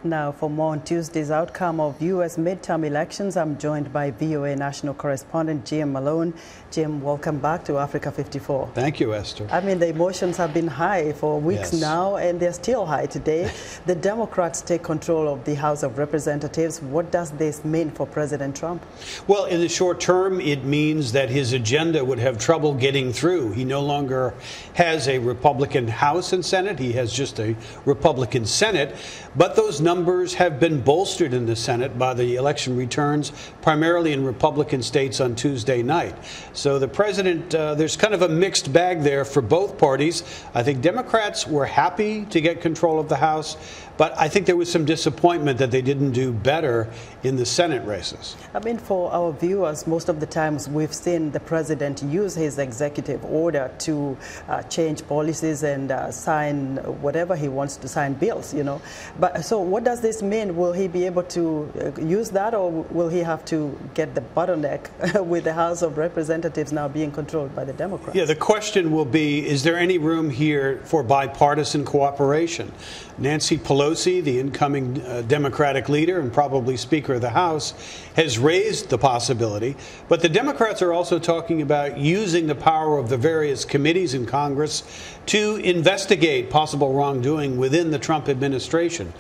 Now, for more on Tuesday's outcome of U.S. midterm elections, I'm joined by VOA national correspondent Jim Malone. Jim, welcome back to Africa 54. Thank you, Esther. I mean, the emotions have been high for weeks now, and they're still high today. The Democrats take control of the House of Representatives. What does this mean for President Trump? Well, in the short term, it means that his agenda would have trouble getting through. He no longer has a Republican House and Senate. He has just a Republican Senate. But those numbers have been bolstered in the Senate by the election returns, primarily in Republican states on Tuesday night. So the president, there's kind of a mixed bag there for both parties. I think Democrats were happy to get control of the House, but I think there was some disappointment that they didn't do better in the Senate races. I mean, for our viewers, most of the times we've seen the president use his executive order to change policies and sign whatever he wants to sign, bills, you know. But so what does this mean? Will he be able to use that, or will he have to get the bottleneck with the House of Representatives now being controlled by the Democrats? Yeah, the question will be, is there any room here for bipartisan cooperation? Nancy Pelosi, the incoming Democratic leader and probably Speaker of the House, has raised the possibility. But the Democrats are also talking about using the power of the various committees in Congress to investigate possible wrongdoing within the Trump administration.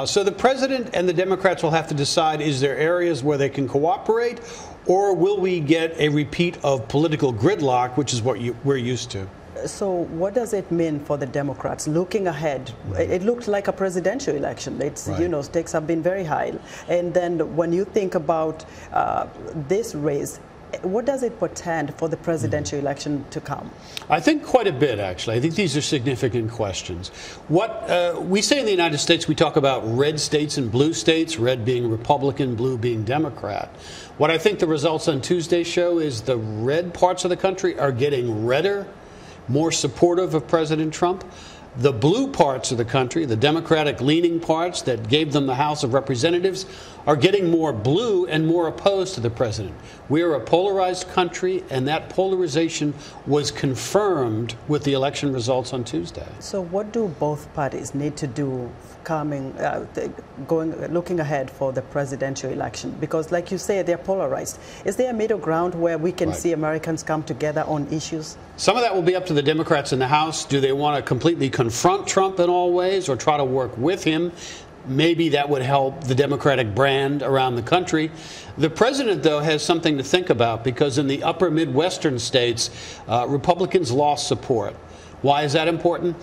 So the president and the Democrats will have to decide, is there areas where they can cooperate, or will we get a repeat of political gridlock, which is what we're used to? So what does it mean for the Democrats looking ahead? It looked like a presidential election. It's, you know, stakes have been very high. And then when you think about this race, what does it portend for the presidential election to come? I think quite a bit, actually. I think these are significant questions. What we say in the United States, we talk about red states and blue states, red being Republican, blue being Democrat. What I think the results on Tuesday show is the red parts of the country are getting redder, more supportive of President Trump. The blue parts of the country, the Democratic-leaning parts that gave them the House of Representatives, are getting more blue and more opposed to the president. We are a polarized country, and that polarization was confirmed with the election results on Tuesday. So what do both parties need to do looking ahead for the presidential election? Because like you say, they're polarized. Is there a middle ground where we can see Americans come together on issues? Some of that will be up to the Democrats in the House. Do they want to completely confront Trump in all ways or try to work with him? Maybe that would help the Democratic brand around the country. The president, though, has something to think about, because in the upper Midwestern states, Republicans lost support. Why is that important?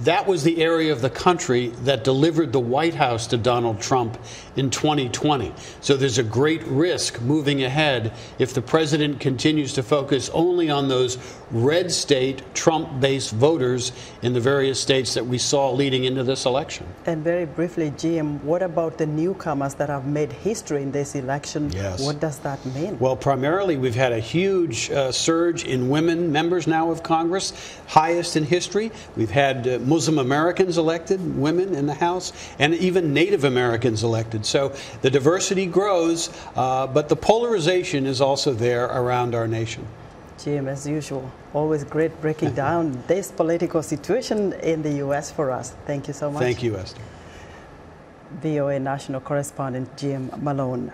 That was the area of the country that delivered the White House to Donald Trump in 2020. So there's a great risk moving ahead if the president continues to focus only on those red state Trump-based voters in the various states that we saw leading into this election. And very briefly, Jim, what about the newcomers that have made history in this election? Yes. What does that mean? Well, primarily we've had a huge surge in women members now of Congress, highest in history. We've had Muslim Americans elected, women in the House, and even Native Americans elected. So the diversity grows, but the polarization is also there around our nation. Jim, as usual, always great breaking down this political situation in the U.S. for us. Thank you so much. Thank you, Esther. VOA national correspondent Jim Malone.